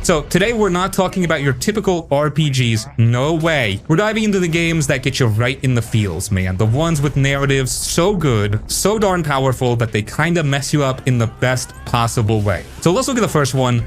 So today we're not talking about your typical RPGs, no way. We're diving into the games that get you right in the feels, man. The ones with narratives so good, so darn powerful that they kinda mess you up in the best possible way. So let's look at the first one.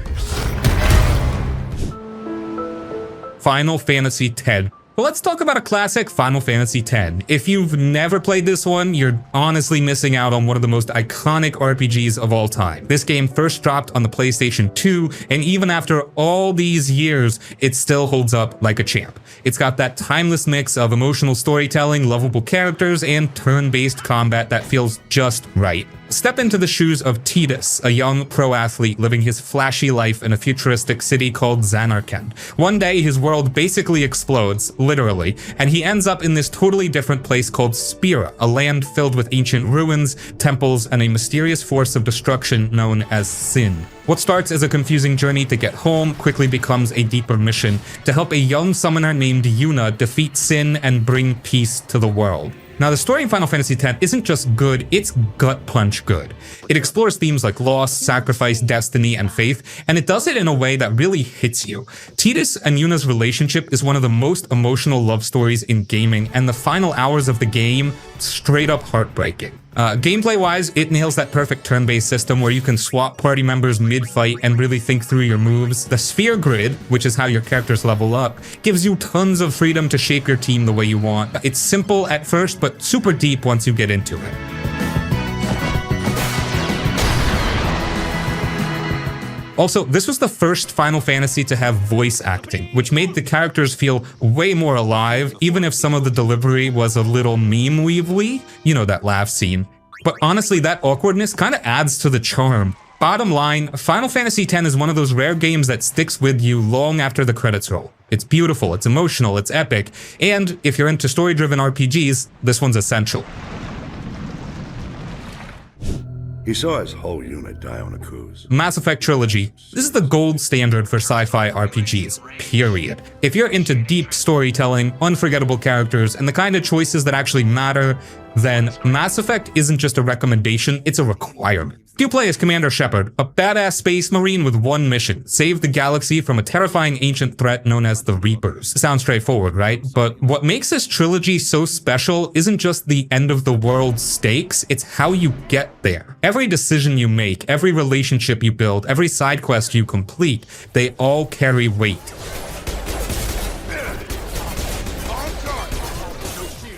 Final Fantasy X. Well, let's talk about a classic, Final Fantasy X. If you've never played this one, you're honestly missing out on one of the most iconic RPGs of all time. This game first dropped on the PlayStation 2, and even after all these years, it still holds up like a champ. It's got that timeless mix of emotional storytelling, lovable characters, and turn-based combat that feels just right. Step into the shoes of Tidus, a young pro athlete living his flashy life in a futuristic city called Zanarkand. One day, his world basically explodes, literally, and he ends up in this totally different place called Spira, a land filled with ancient ruins, temples, and a mysterious force of destruction known as Sin. What starts as a confusing journey to get home quickly becomes a deeper mission to help a young summoner named Yuna defeat Sin and bring peace to the world. Now, the story in Final Fantasy X isn't just good, it's gut-punch good. It explores themes like loss, sacrifice, destiny, and faith, and it does it in a way that really hits you. Tidus and Yuna's relationship is one of the most emotional love stories in gaming, and the final hours of the game, straight up heartbreaking. Gameplay-wise, it nails that perfect turn-based system where you can swap party members mid-fight and really think through your moves. The sphere grid, which is how your characters level up, gives you tons of freedom to shape your team the way you want. It's simple at first, but super deep once you get into it. Also, this was the first Final Fantasy to have voice acting, which made the characters feel way more alive, even if some of the delivery was a little meme-weavly. You know, that laugh scene. But honestly, that awkwardness kinda adds to the charm. Bottom line, Final Fantasy X is one of those rare games that sticks with you long after the credits roll. It's beautiful, it's emotional, it's epic, and if you're into story-driven RPGs, this one's essential. He saw his whole unit die on a cruise. Mass Effect Trilogy. This is the gold standard for sci-fi RPGs, period. If you're into deep storytelling, unforgettable characters, and the kind of choices that actually matter, then Mass Effect isn't just a recommendation, it's a requirement. You play as Commander Shepard, a badass space marine with one mission: save the galaxy from a terrifying ancient threat known as the Reapers. Sounds straightforward, right? But what makes this trilogy so special isn't just the end of the world stakes, it's how you get there. Every decision you make, every relationship you build, every side quest you complete, they all carry weight.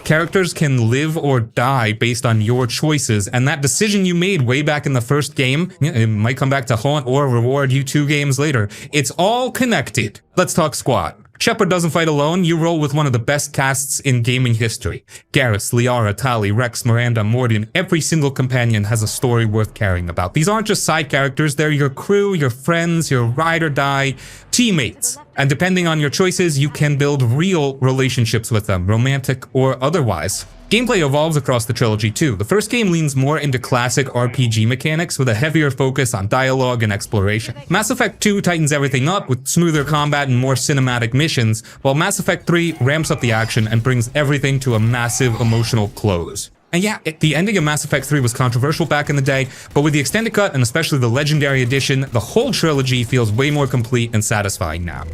Characters can live or die based on your choices, and that decision you made way back in the first game, it might come back to haunt or reward you 2 games later. It's all connected. Let's talk squad. Shepard doesn't fight alone, you roll with one of the best casts in gaming history. Garrus, Liara, Tali, Rex, Miranda, Mordin, every single companion has a story worth caring about. These aren't just side characters, they're your crew, your friends, your ride or die teammates. And depending on your choices, you can build real relationships with them, romantic or otherwise. Gameplay evolves across the trilogy too. The first game leans more into classic RPG mechanics with a heavier focus on dialogue and exploration. Mass Effect 2 tightens everything up with smoother combat and more cinematic missions, while Mass Effect 3 ramps up the action and brings everything to a massive emotional close. And yeah, the ending of Mass Effect 3 was controversial back in the day, but with the extended cut and especially the Legendary Edition, the whole trilogy feels way more complete and satisfying now.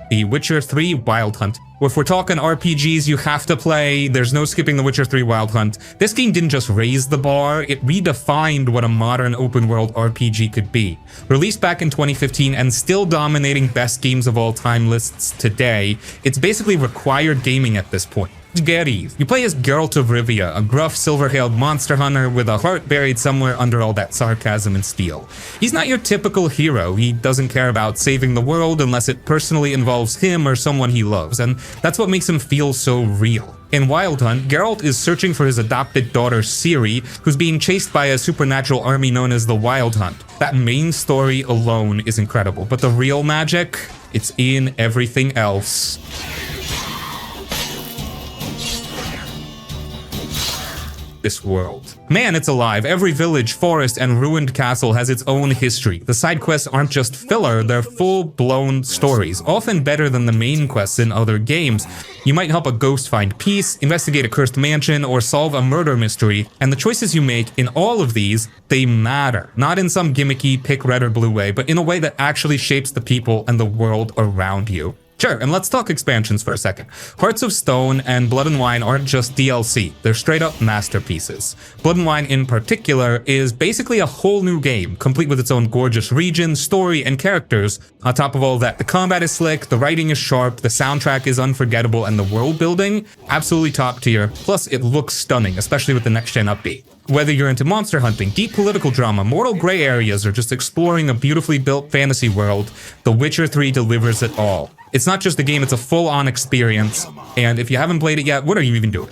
The Witcher 3 Wild Hunt. If we're talking RPGs you have to play, there's no skipping The Witcher 3 Wild Hunt. This game didn't just raise the bar, it redefined what a modern open-world RPG could be. Released back in 2015 and still dominating best games of all time lists today, it's basically required gaming at this point. Geralt. You play as Geralt of Rivia, a gruff, silver-hailed monster hunter with a heart buried somewhere under all that sarcasm and steel. He's not your typical hero. He doesn't care about saving the world unless it personally involves him or someone he loves, and that's what makes him feel so real. In Wild Hunt, Geralt is searching for his adopted daughter Ciri, who's being chased by a supernatural army known as the Wild Hunt. That main story alone is incredible, but the real magic, it's in everything else. this world. Man, it's alive. Every village, forest, and ruined castle has its own history. The side quests aren't just filler, they're full-blown stories, often better than the main quests in other games. You might help a ghost find peace, investigate a cursed mansion, or solve a murder mystery, and the choices you make in all of these, they matter. Not in some gimmicky pick red or blue way, but in a way that actually shapes the people and the world around you. Sure, and let's talk expansions for a second. Hearts of Stone and Blood and Wine aren't just DLC, they're straight up masterpieces. Blood and Wine in particular is basically a whole new game, complete with its own gorgeous region, story, and characters. On top of all that, the combat is slick, the writing is sharp, the soundtrack is unforgettable, and the world building, absolutely top tier. Plus, it looks stunning, especially with the next-gen update. Whether you're into monster hunting, deep political drama, mortal gray areas, or just exploring a beautifully built fantasy world, The Witcher 3 delivers it all. It's not just a game, it's a full-on experience, and if you haven't played it yet, what are you even doing?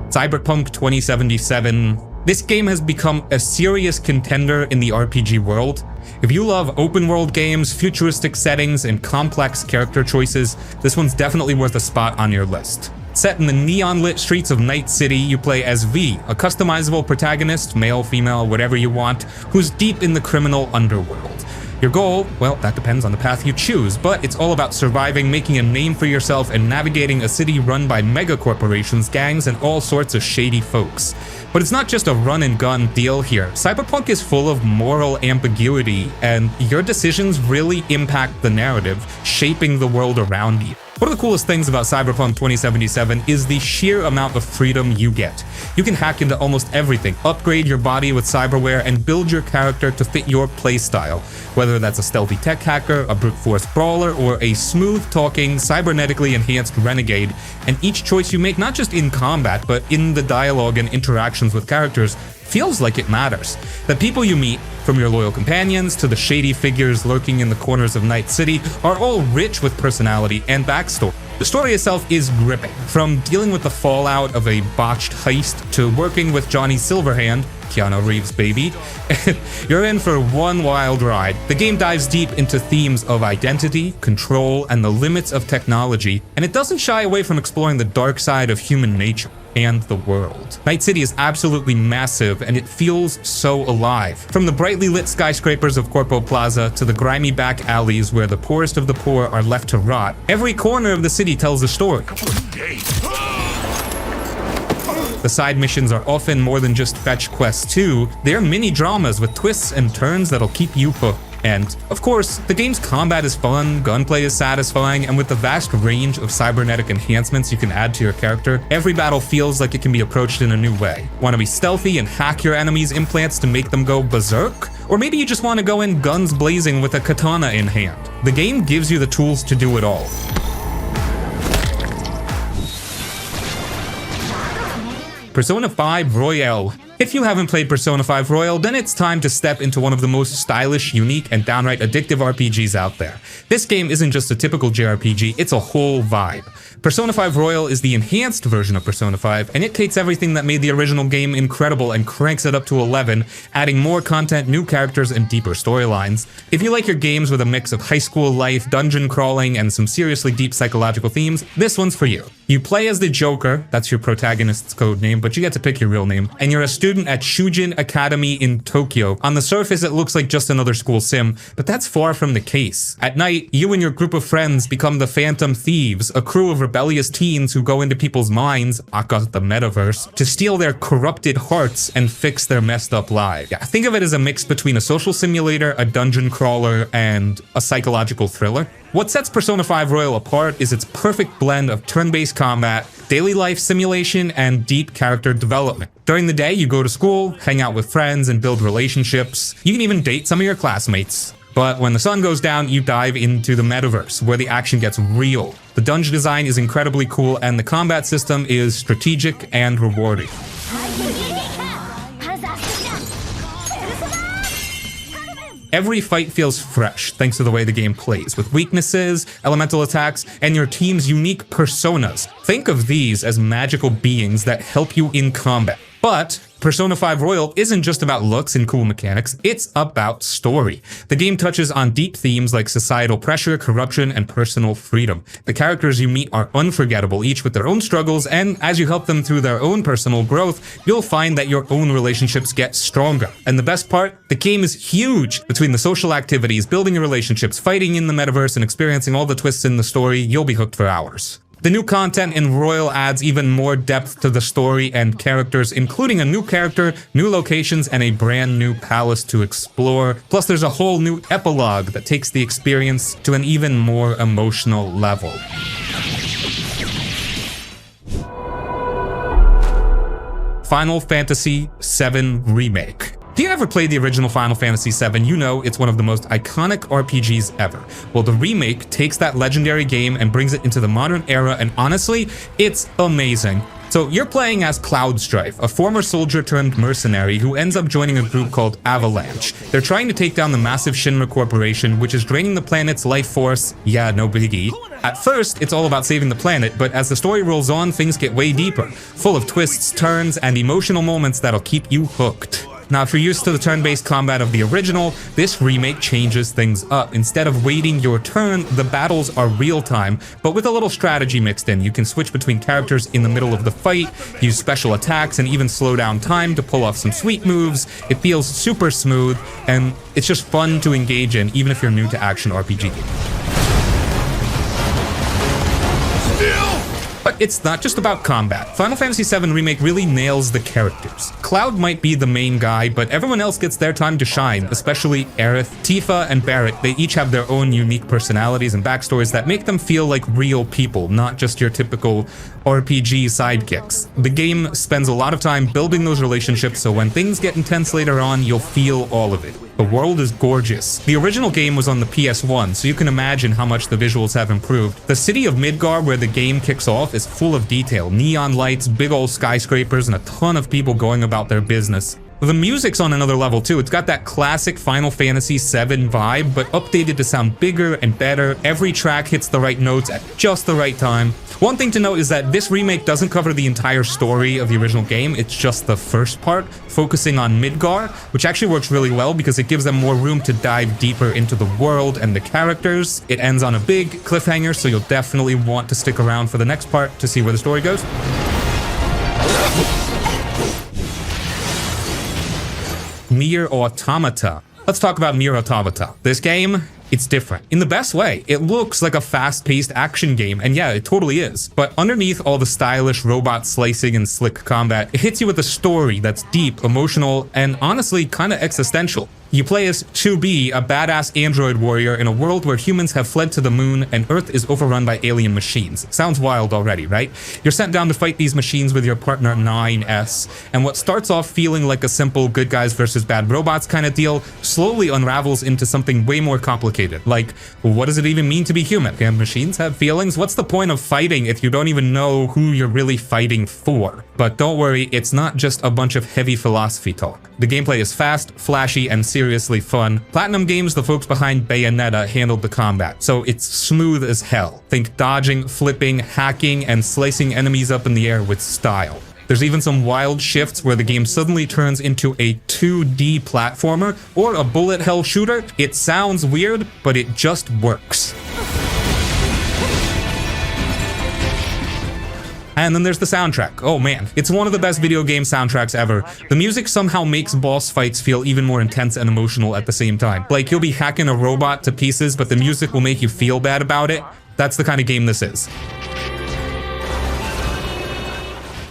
Cyberpunk 2077. This game has become a serious contender in the RPG world. If you love open-world games, futuristic settings, and complex character choices, this one's definitely worth a spot on your list. Set in the neon-lit streets of Night City, you play as V, a customizable protagonist, male, female, whatever you want, who's deep in the criminal underworld. Your goal, well, that depends on the path you choose, but it's all about surviving, making a name for yourself, and navigating a city run by mega corporations, gangs, and all sorts of shady folks. But it's not just a run-and-gun deal here. Cyberpunk is full of moral ambiguity, and your decisions really impact the narrative, shaping the world around you. One of the coolest things about Cyberpunk 2077 is the sheer amount of freedom you get. You can hack into almost everything, upgrade your body with cyberware, and build your character to fit your playstyle. Whether that's a stealthy tech hacker, a brute force brawler, or a smooth-talking, cybernetically enhanced renegade, and each choice you make, not just in combat, but in the dialogue and interactions with characters, feels like it matters. The people you meet, from your loyal companions to the shady figures lurking in the corners of Night City, are all rich with personality and backstory. The story itself is gripping, from dealing with the fallout of a botched heist to working with Johnny Silverhand, Keanu Reeves baby. You're in for one wild ride. The game dives deep into themes of identity, control, and the limits of technology, and it doesn't shy away from exploring the dark side of human nature and the world. Night City is absolutely massive, and it feels so alive. From the brightly lit skyscrapers of Corpo Plaza to the grimy back alleys where the poorest of the poor are left to rot, every corner of the city tells a story. The side missions are often more than just fetch quests too. They're mini dramas with twists and turns that'll keep you hooked. And, of course, the game's combat is fun, gunplay is satisfying, and with the vast range of cybernetic enhancements you can add to your character, every battle feels like it can be approached in a new way. Want to be stealthy and hack your enemies' implants to make them go berserk? Or maybe you just want to go in guns blazing with a katana in hand. The game gives you the tools to do it all. Persona 5 Royale. If you haven't played Persona 5 Royal, then it's time to step into one of the most stylish, unique, and downright addictive RPGs out there. This game isn't just a typical JRPG, it's a whole vibe. Persona 5 Royal is the enhanced version of Persona 5, and it takes everything that made the original game incredible and cranks it up to 11, adding more content, new characters, and deeper storylines. If you like your games with a mix of high school life, dungeon crawling, and some seriously deep psychological themes, this one's for you. You play as the Joker, that's your protagonist's code name, but you get to pick your real name, and you're a student at Shujin Academy in Tokyo. On the surface, it looks like just another school sim, but that's far from the case. At night, you and your group of friends become the Phantom Thieves, a crew of rebellious teens who go into people's minds, aka the metaverse, to steal their corrupted hearts and fix their messed up lives. Yeah, think of it as a mix between a social simulator, a dungeon crawler, and a psychological thriller. What sets Persona 5 Royal apart is its perfect blend of turn-based combat, daily life simulation, and deep character development. During the day, you go to school, hang out with friends, and build relationships. You can even date some of your classmates. But when the sun goes down, you dive into the metaverse, where the action gets real. The dungeon design is incredibly cool, and the combat system is strategic and rewarding. Every fight feels fresh thanks to the way the game plays, with weaknesses, elemental attacks, and your team's unique personas. Think of these as magical beings that help you in combat. But Persona 5 Royal isn't just about looks and cool mechanics, it's about story. The game touches on deep themes like societal pressure, corruption, and personal freedom. The characters you meet are unforgettable, each with their own struggles, and as you help them through their own personal growth, you'll find that your own relationships get stronger. And the best part, the game is huge. Between the social activities, building your relationships, fighting in the metaverse, and experiencing all the twists in the story, you'll be hooked for hours. The new content in Royal adds even more depth to the story and characters, including a new character, new locations, and a brand new palace to explore. Plus, there's a whole new epilogue that takes the experience to an even more emotional level. Final Fantasy VII Remake. If you ever played the original Final Fantasy VII, you know it's one of the most iconic RPGs ever. Well, the remake takes that legendary game and brings it into the modern era, and honestly, it's amazing. So you're playing as Cloud Strife, a former soldier turned mercenary who ends up joining a group called Avalanche. They're trying to take down the massive Shinra Corporation, which is draining the planet's life force. Yeah, no biggie. At first, it's all about saving the planet, but as the story rolls on, things get way deeper, full of twists, turns, and emotional moments that'll keep you hooked. Now, if you're used to the turn-based combat of the original, this remake changes things up. Instead of waiting your turn, the battles are real-time, but with a little strategy mixed in. You can switch between characters in the middle of the fight, use special attacks, and even slow down time to pull off some sweet moves. It feels super smooth, and it's just fun to engage in, even if you're new to action RPG. But it's not just about combat. Final Fantasy VII Remake really nails the characters. Cloud might be the main guy, but everyone else gets their time to shine, especially Aerith, Tifa, and Barrett. They each have their own unique personalities and backstories that make them feel like real people, not just your typical RPG sidekicks. The game spends a lot of time building those relationships, so when things get intense later on, you'll feel all of it. The world is gorgeous. The original game was on the PS1, so you can imagine how much the visuals have improved. The city of Midgar, where the game kicks off, is full of detail. Neon lights, big old skyscrapers, and a ton of people going about their business. The music's on another level too. It's got that classic Final Fantasy VII vibe, but updated to sound bigger and better. Every track hits the right notes at just the right time. One thing to note is that this remake doesn't cover the entire story of the original game, it's just the first part, focusing on Midgar, which actually works really well because it gives them more room to dive deeper into the world and the characters. It ends on a big cliffhanger, so you'll definitely want to stick around for the next part to see where the story goes. Nier Automata. Let's talk about Nier Automata. This game, it's different. In the best way. It looks like a fast-paced action game, and yeah, it totally is. But underneath all the stylish robot slicing and slick combat, it hits you with a story that's deep, emotional, and honestly kinda existential. You play as 2B, a badass android warrior in a world where humans have fled to the moon and Earth is overrun by alien machines. Sounds wild already, right? You're sent down to fight these machines with your partner 9S, and what starts off feeling like a simple good guys versus bad robots kind of deal slowly unravels into something way more complicated. Like, what does it even mean to be human? Can machines have feelings? What's the point of fighting if you don't even know who you're really fighting for? But don't worry, it's not just a bunch of heavy philosophy talk. The gameplay is fast, flashy, and seriously fun. Platinum Games, the folks behind Bayonetta, handled the combat, so it's smooth as hell. Think dodging, flipping, hacking, and slicing enemies up in the air with style. There's even some wild shifts where the game suddenly turns into a 2D platformer or a bullet hell shooter. It sounds weird, but it just works. And then there's the soundtrack. Oh man, it's one of the best video game soundtracks ever. The music somehow makes boss fights feel even more intense and emotional at the same time. Like, you'll be hacking a robot to pieces, but the music will make you feel bad about it. That's the kind of game this is.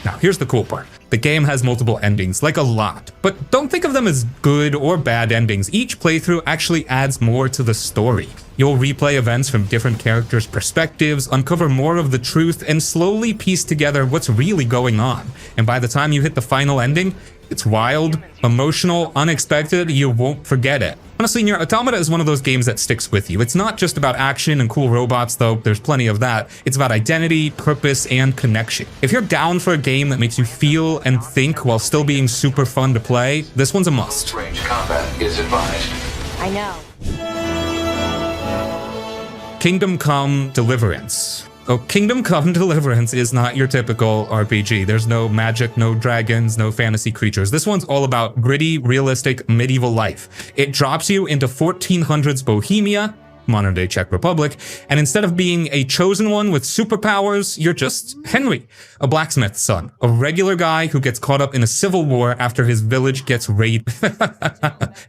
Now, here's the cool part. The game has multiple endings, like a lot, but don't think of them as good or bad endings. Each playthrough actually adds more to the story. You'll replay events from different characters' perspectives, uncover more of the truth, and slowly piece together what's really going on. And by the time you hit the final ending, it's wild, emotional, unexpected, you won't forget it. Honestly, Nier Automata is one of those games that sticks with you. It's not just about action and cool robots, though there's plenty of that. It's about identity, purpose, and connection. If you're down for a game that makes you feel and think while still being super fun to play, this one's a must. Range combat is advised. I know. Kingdom Come Deliverance. Oh, Kingdom Come Deliverance is not your typical RPG. There's no magic, no dragons, no fantasy creatures. This one's all about gritty, realistic, medieval life. It drops you into 1400s Bohemia, modern-day Czech Republic, and instead of being a chosen one with superpowers, you're just Henry, a blacksmith's son, a regular guy who gets caught up in a civil war after his village gets raided.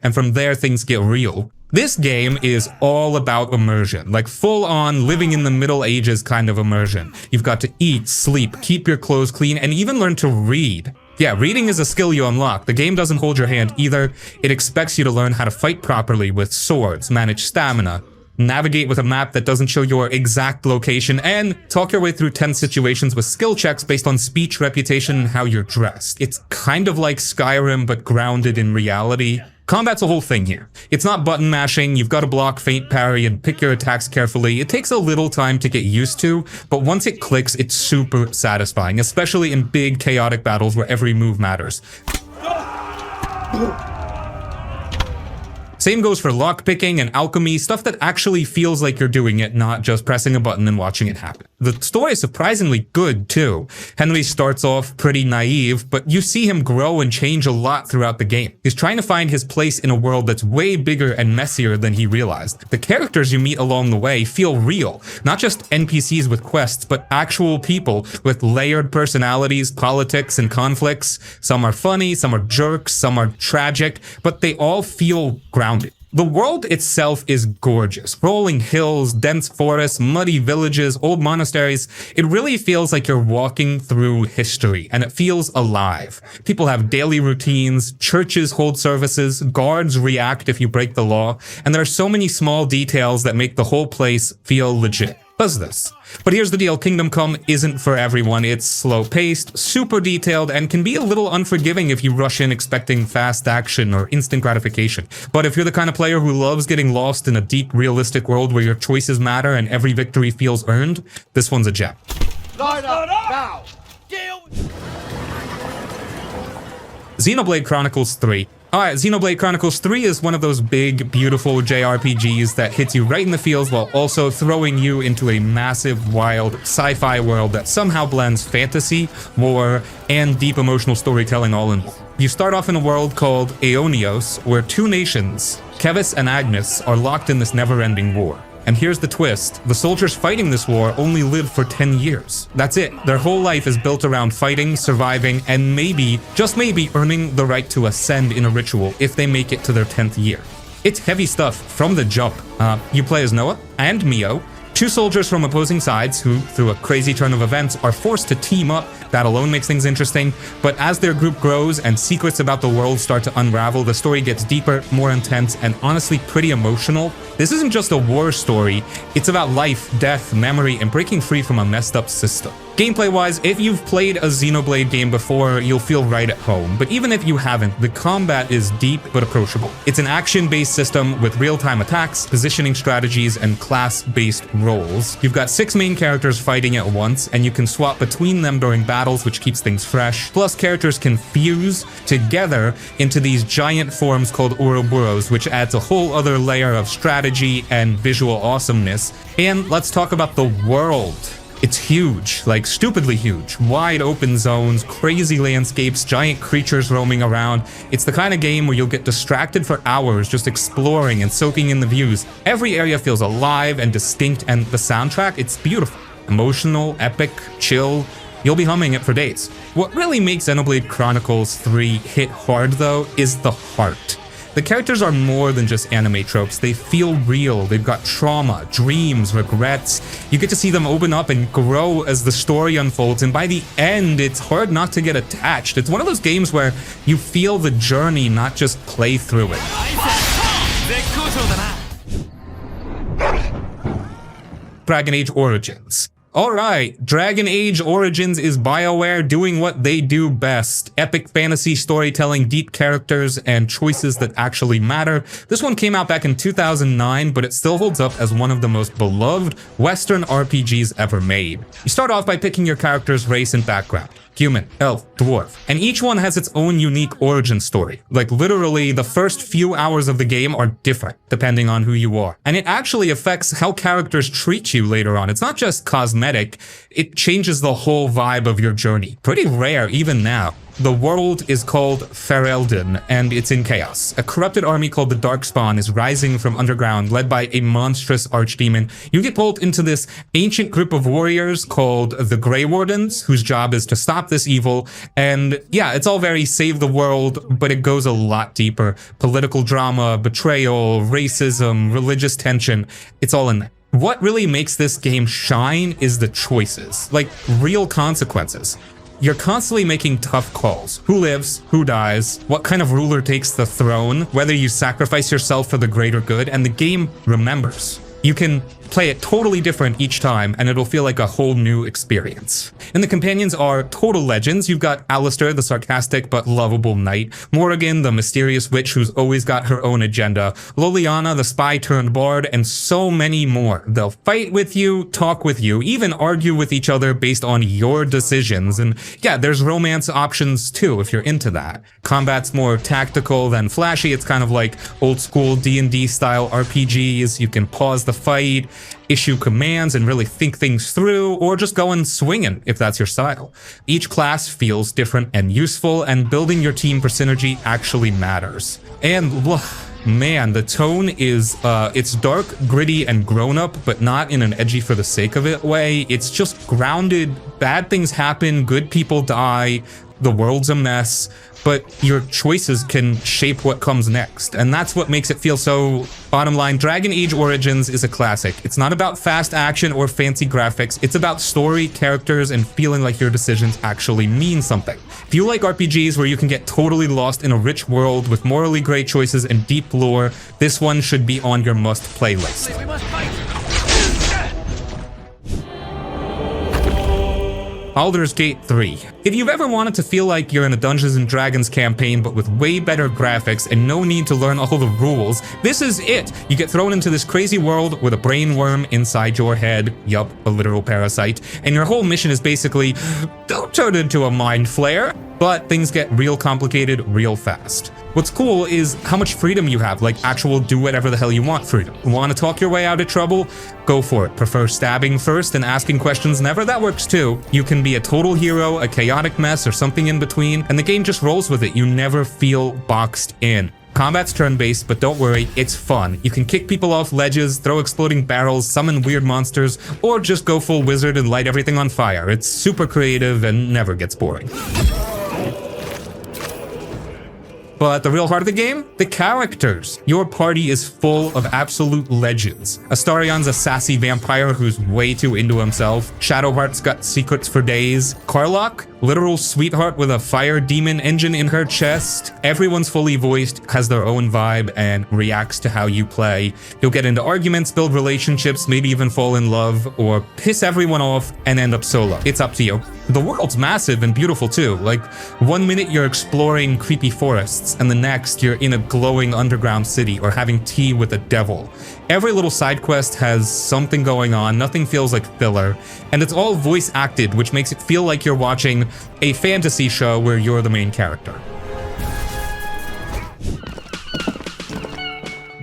And from there, things get real. This game is all about immersion, like full-on living in the Middle Ages kind of immersion. You've got to eat, sleep, keep your clothes clean, and even learn to read. Yeah, reading is a skill you unlock. The game doesn't hold your hand either. It expects you to learn how to fight properly with swords, manage stamina, navigate with a map that doesn't show your exact location, and talk your way through 10 situations with skill checks based on speech, reputation, and how you're dressed. It's kind of like Skyrim, but grounded in reality. Combat's a whole thing here. It's not button mashing, you've got to block, feint, parry, and pick your attacks carefully. It takes a little time to get used to, but once it clicks, it's super satisfying, especially in big, chaotic battles where every move matters. Same goes for lockpicking and alchemy, stuff that actually feels like you're doing it, not just pressing a button and watching it happen. The story is surprisingly good, too. Henry starts off pretty naive, but you see him grow and change a lot throughout the game. He's trying to find his place in a world that's way bigger and messier than he realized. The characters you meet along the way feel real, not just NPCs with quests, but actual people with layered personalities, politics, and conflicts. Some are funny, some are jerks, some are tragic, but they all feel grounded. The world itself is gorgeous. Rolling hills, dense forests, muddy villages, old monasteries. It really feels like you're walking through history, and it feels alive. People have daily routines, churches hold services, guards react if you break the law, and there are so many small details that make the whole place feel legit. Does this? But here's the deal, Kingdom Come isn't for everyone. It's slow-paced, super detailed, and can be a little unforgiving if you rush in expecting fast action or instant gratification. But if you're the kind of player who loves getting lost in a deep, realistic world where your choices matter and every victory feels earned, this one's a gem. Line up now! Deal! Xenoblade Chronicles 3. Alright, Xenoblade Chronicles 3 is one of those big, beautiful JRPGs that hits you right in the feels while also throwing you into a massive, wild, sci-fi world that somehow blends fantasy, war, and deep emotional storytelling all in one. You start off in a world called Aeonios, where two nations, Kevis and Agnes, are locked in this never-ending war. And here's the twist. The soldiers fighting this war only live for 10 years. That's it. Their whole life is built around fighting, surviving, and maybe, just maybe, earning the right to ascend in a ritual if they make it to their 10th year. It's heavy stuff from the jump. You play as Noah and Mio, two soldiers from opposing sides who, through a crazy turn of events, are forced to team up. That alone makes things interesting, but as their group grows and secrets about the world start to unravel, the story gets deeper, more intense, and honestly pretty emotional. This isn't just a war story, it's about life, death, memory, and breaking free from a messed up system. Gameplay-wise, if you've played a Xenoblade game before, you'll feel right at home. But even if you haven't, the combat is deep but approachable. It's an action-based system with real-time attacks, positioning strategies, and class-based roles. You've got 6 main characters fighting at once, and you can swap between them during battles, which keeps things fresh. Plus, characters can fuse together into these giant forms called Ouroboros, which adds a whole other layer of strategy and visual awesomeness. And let's talk about the world. It's huge, like stupidly huge. Wide open zones, crazy landscapes, giant creatures roaming around. It's the kind of game where you'll get distracted for hours just exploring and soaking in the views. Every area feels alive and distinct, and the soundtrack, it's beautiful. Emotional, epic, chill. You'll be humming it for days. What really makes Xenoblade Chronicles 3 hit hard, though, is the heart. The characters are more than just anime tropes. They feel real. They've got trauma, dreams, regrets. You get to see them open up and grow as the story unfolds, and by the end, it's hard not to get attached. It's one of those games where you feel the journey, not just play through it. Dragon Age Origins. Alright, Dragon Age Origins is BioWare doing what they do best. Epic fantasy storytelling, deep characters, and choices that actually matter. This one came out back in 2009, but it still holds up as one of the most beloved Western RPGs ever made. You start off by picking your character's race and background. human, elf, dwarf. And each one has its own unique origin story. Like literally the first few hours of the game are different depending on who you are. And it actually affects how characters treat you later on. It's not just cosmetic, it changes the whole vibe of your journey. Pretty rare even now. The world is called Ferelden, and it's in chaos. A corrupted army called the Darkspawn is rising from underground, led by a monstrous archdemon. You get pulled into this ancient group of warriors called the Grey Wardens, whose job is to stop this evil. And yeah, it's all very save the world, but it goes a lot deeper. Political drama, betrayal, racism, religious tension, it's all in there. What really makes this game shine is the choices, like real consequences. You're constantly making tough calls. Who lives? Who dies? What kind of ruler takes the throne? Whether you sacrifice yourself for the greater good, and the game remembers. You can play it totally different each time, and it'll feel like a whole new experience. And the companions are total legends. You've got Alistair, the sarcastic but lovable knight, Morrigan, the mysterious witch who's always got her own agenda, Liliana, the spy turned bard, and so many more. They'll fight with you, talk with you, even argue with each other based on your decisions. And yeah, there's romance options too if you're into that. Combat's more tactical than flashy. It's kind of like old school D&D style RPGs. You can pause the fight, issue commands and really think things through, or just go and swinging if that's your style. Each class feels different and useful, and building your team for synergy actually matters. And man, the tone is, it's dark, gritty, and grown-up, but not in an edgy for the sake of it way. It's just grounded. Bad things happen, good people die, the world's a mess, but your choices can shape what comes next. And that's what makes it feel so... Bottom line, Dragon Age Origins is a classic. It's not about fast action or fancy graphics. It's about story, characters, and feeling like your decisions actually mean something. If you like RPGs where you can get totally lost in a rich world with morally great choices and deep lore, this one should be on your must-play list. We must fight. Baldur's Gate 3. If you've ever wanted to feel like you're in a Dungeons & Dragons campaign but with way better graphics and no need to learn all the rules, this is it! You get thrown into this crazy world with a brain worm inside your head, yup, a literal parasite, and your whole mission is basically, don't turn into a mind flare, but things get real complicated real fast. What's cool is how much freedom you have, like actual do whatever the hell you want freedom. Want to talk your way out of trouble? Go for it. Prefer stabbing first and asking questions never? That works too. You can be a total hero, a chaotic mess, or something in between, and the game just rolls with it. You never feel boxed in. Combat's turn-based, but don't worry, it's fun. You can kick people off ledges, throw exploding barrels, summon weird monsters, or just go full wizard and light everything on fire. It's super creative and never gets boring. But the real heart of the game? The characters. Your party is full of absolute legends. Astarion's a sassy vampire who's way too into himself. Shadowheart's got secrets for days. Karlach? Literal sweetheart with a fire demon engine in her chest. Everyone's fully voiced, has their own vibe, and reacts to how you play. You'll get into arguments, build relationships, maybe even fall in love, or piss everyone off and end up solo. It's up to you. The world's massive and beautiful too. Like, one minute you're exploring creepy forests, and the next you're in a glowing underground city or having tea with a devil. Every little side quest has something going on, nothing feels like filler, and it's all voice acted, which makes it feel like you're watching a fantasy show where you're the main character.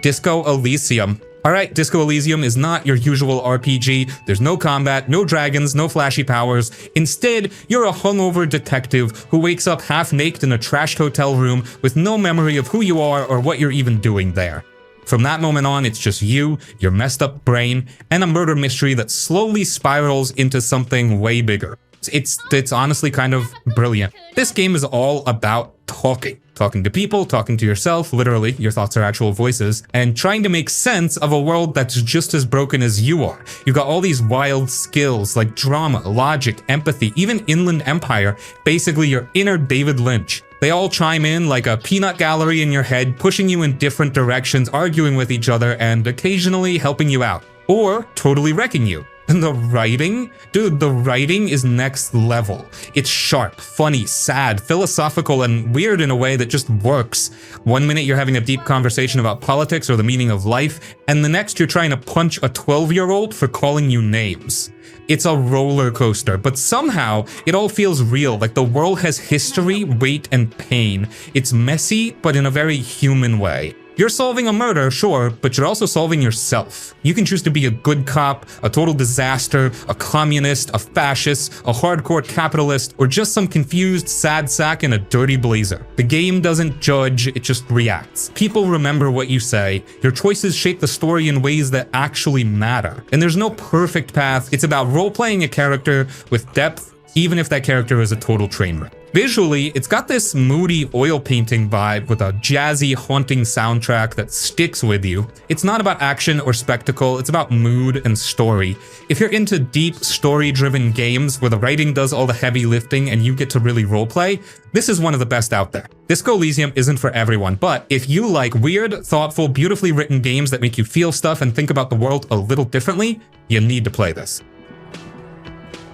Disco Elysium. Alright, Disco Elysium is not your usual RPG. There's no combat, no dragons, no flashy powers. Instead, you're a hungover detective who wakes up half-naked in a trashed hotel room with no memory of who you are or what you're even doing there. From that moment on, it's just you, your messed up brain, and a murder mystery that slowly spirals into something way bigger. It's honestly kind of brilliant. This game is all about talking. Talking to people, talking to yourself, literally, your thoughts are actual voices, and trying to make sense of a world that's just as broken as you are. You've got all these wild skills like drama, logic, empathy, even Inland Empire, basically your inner David Lynch. They all chime in like a peanut gallery in your head, pushing you in different directions, arguing with each other, and occasionally helping you out. Or totally wrecking you. And the writing? Dude, the writing is next level. It's sharp, funny, sad, philosophical, and weird in a way that just works. One minute you're having a deep conversation about politics or the meaning of life, and the next you're trying to punch a 12-year-old for calling you names. It's a roller coaster, but somehow it all feels real, like the world has history, weight, and pain. It's messy, but in a very human way. You're solving a murder, sure, but you're also solving yourself. You can choose to be a good cop, a total disaster, a communist, a fascist, a hardcore capitalist, or just some confused sad sack in a dirty blazer. The game doesn't judge, it just reacts. People remember what you say, your choices shape the story in ways that actually matter. And there's no perfect path, it's about role-playing a character with depth, even if that character is a total train wreck. Visually, it's got this moody oil painting vibe with a jazzy, haunting soundtrack that sticks with you. It's not about action or spectacle, it's about mood and story. If you're into deep, story-driven games where the writing does all the heavy lifting and you get to really roleplay, this is one of the best out there. Disco Elysium isn't for everyone, but if you like weird, thoughtful, beautifully written games that make you feel stuff and think about the world a little differently, you need to play this.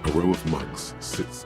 A row of monks sits.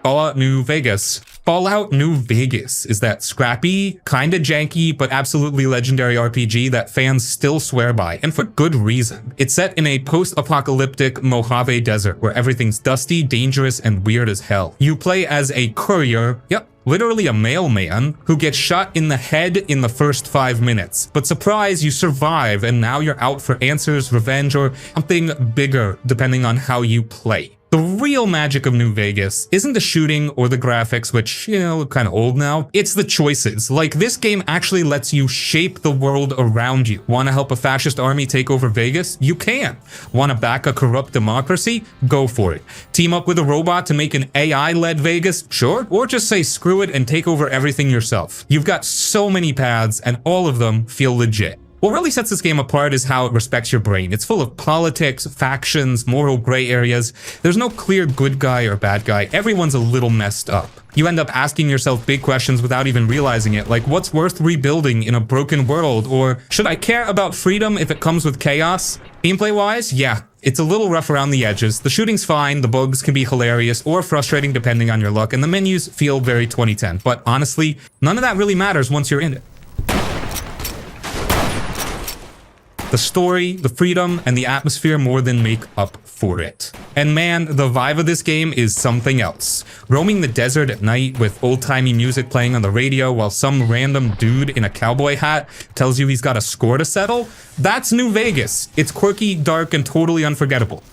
Fallout New Vegas. Fallout New Vegas is that scrappy, kinda janky, but absolutely legendary RPG that fans still swear by, and for good reason. It's set in a post-apocalyptic Mojave desert where everything's dusty, dangerous, and weird as hell. You play as a courier, yep, literally a mailman, who gets shot in the head in the first 5 minutes. But surprise, you survive, and now you're out for answers, revenge, or something bigger, depending on how you play. The real magic of New Vegas isn't the shooting or the graphics, which, you know, look kind of old now. It's the choices. Like, this game actually lets you shape the world around you. Want to help a fascist army take over Vegas? You can. Want to back a corrupt democracy? Go for it. Team up with a robot to make an AI-led Vegas? Sure. Or just say screw it and take over everything yourself. You've got so many paths, and all of them feel legit. What really sets this game apart is how it respects your brain. It's full of politics, factions, moral gray areas. There's no clear good guy or bad guy. Everyone's a little messed up. You end up asking yourself big questions without even realizing it, like what's worth rebuilding in a broken world, or should I care about freedom if it comes with chaos? Gameplay-wise, yeah, it's a little rough around the edges. The shooting's fine, the bugs can be hilarious or frustrating depending on your luck, and the menus feel very 2010. But honestly, none of that really matters once you're in it. The story, the freedom, and the atmosphere more than make up for it. And man, the vibe of this game is something else. Roaming the desert at night with old-timey music playing on the radio while some random dude in a cowboy hat tells you he's got a score to settle? That's New Vegas. It's quirky, dark, and totally unforgettable.